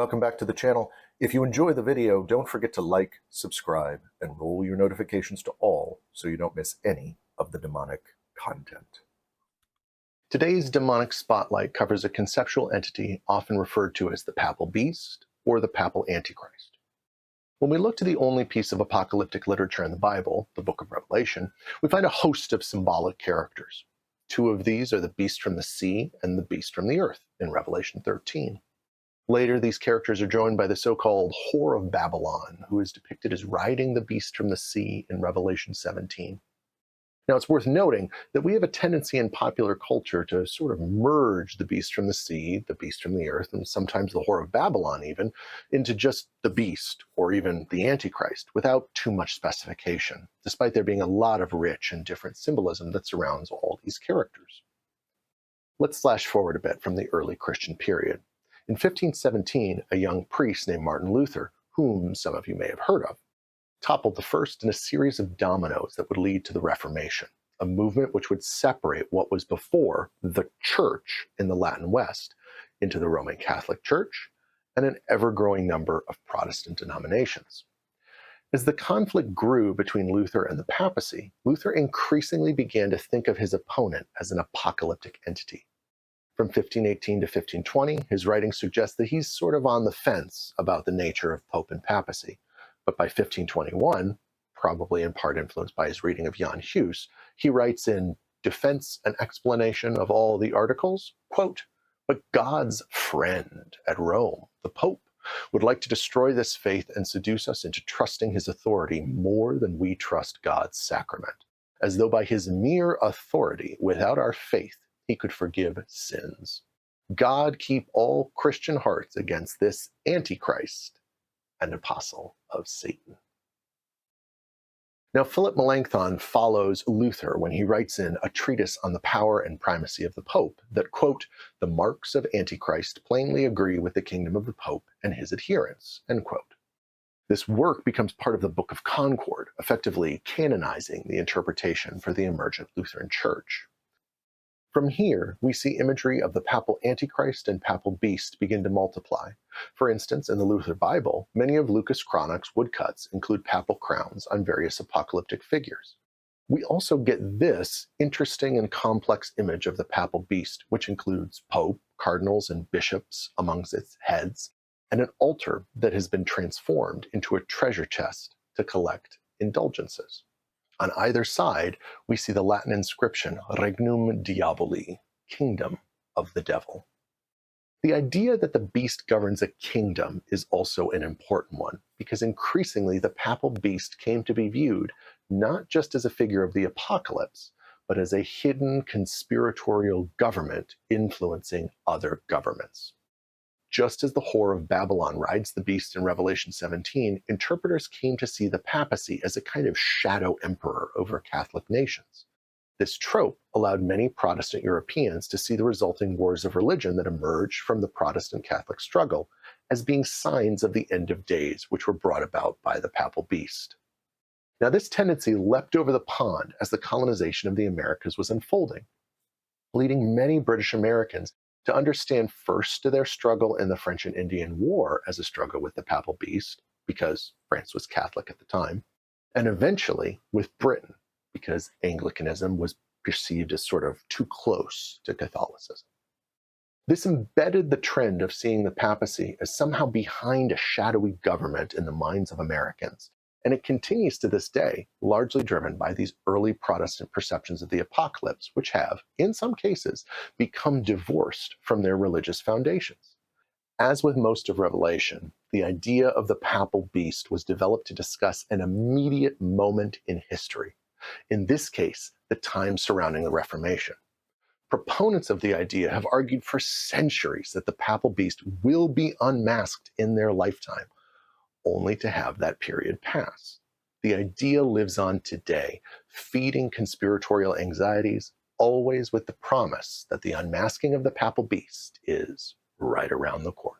welcome back to the channel. If you enjoy the video, don't forget to like, subscribe, and roll your notifications to all so you don't miss any of the demonic content. Today's demonic spotlight covers a conceptual entity often referred to as the Papal Beast or the Papal Antichrist. When we look to the only piece of apocalyptic literature in the Bible, the book of Revelation, we find a host of symbolic characters. Two of these are the beast from the sea and the beast from the earth in Revelation 13. Later, these characters are joined by the so-called Whore of Babylon, who is depicted as riding the beast from the sea in Revelation 17. Now, it's worth noting that we have a tendency in popular culture to sort of merge the beast from the sea, the beast from the earth, and sometimes the Whore of Babylon even, into just the beast or even the Antichrist without too much specification, despite there being a lot of rich and different symbolism that surrounds all these characters. Let's flash forward a bit from the early Christian period. In 1517, a young priest named Martin Luther, whom some of you may have heard of, toppled the first in a series of dominoes that would lead to the Reformation, a movement which would separate what was before the Church in the Latin West into the Roman Catholic Church and an ever-growing number of Protestant denominations. As the conflict grew between Luther and the papacy, Luther increasingly began to think of his opponent as an apocalyptic entity. From 1518 to 1520, his writings suggest that he's sort of on the fence about the nature of Pope and papacy. But by 1521, probably in part influenced by his reading of Jan Hus, he writes in Defense and Explanation of All the Articles, quote, "But God's friend at Rome, the Pope, would like to destroy this faith and seduce us into trusting his authority more than we trust God's sacrament, as though by his mere authority, without our faith, he could forgive sins. God keep all Christian hearts against this Antichrist and apostle of Satan." Now, Philip Melanchthon follows Luther when he writes in a treatise on the power and primacy of the Pope that, quote, "The marks of Antichrist plainly agree with the kingdom of the Pope and his adherents," end quote. This work becomes part of the Book of Concord, effectively canonizing the interpretation for the emergent Lutheran Church. From here, we see imagery of the Papal Antichrist and Papal Beast begin to multiply. For instance, in the Luther Bible, many of Lucas Chronic's woodcuts include papal crowns on various apocalyptic figures. We also get this interesting and complex image of the Papal Beast, which includes Pope, cardinals, and bishops amongst its heads, and an altar that has been transformed into a treasure chest to collect indulgences. On either side, we see the Latin inscription, Regnum Diaboli, Kingdom of the Devil. The idea that the beast governs a kingdom is also an important one, because increasingly the Papal Beast came to be viewed not just as a figure of the apocalypse, but as a hidden conspiratorial government influencing other governments. Just as the Whore of Babylon rides the beast in Revelation 17, interpreters came to see the papacy as a kind of shadow emperor over Catholic nations. This trope allowed many Protestant Europeans to see the resulting wars of religion that emerged from the Protestant Catholic struggle as being signs of the end of days, which were brought about by the Papal Beast. Now, this tendency leapt over the pond as the colonization of the Americas was unfolding, leading many British Americans to understand first their struggle in the French and Indian War as a struggle with the Papal Beast, because France was Catholic at the time, and eventually with Britain, because Anglicanism was perceived as sort of too close to Catholicism. This embedded the trend of seeing the papacy as somehow behind a shadowy government in the minds of Americans, and it continues to this day, largely driven by these early Protestant perceptions of the apocalypse, which have, in some cases, become divorced from their religious foundations. As with most of Revelation, the idea of the Papal Beast was developed to discuss an immediate moment in history, in this case, the time surrounding the Reformation. Proponents of the idea have argued for centuries that the Papal Beast will be unmasked in their lifetime, only to have that period pass. The idea lives on today, feeding conspiratorial anxieties, always with the promise that the unmasking of the Papal Beast is right around the corner.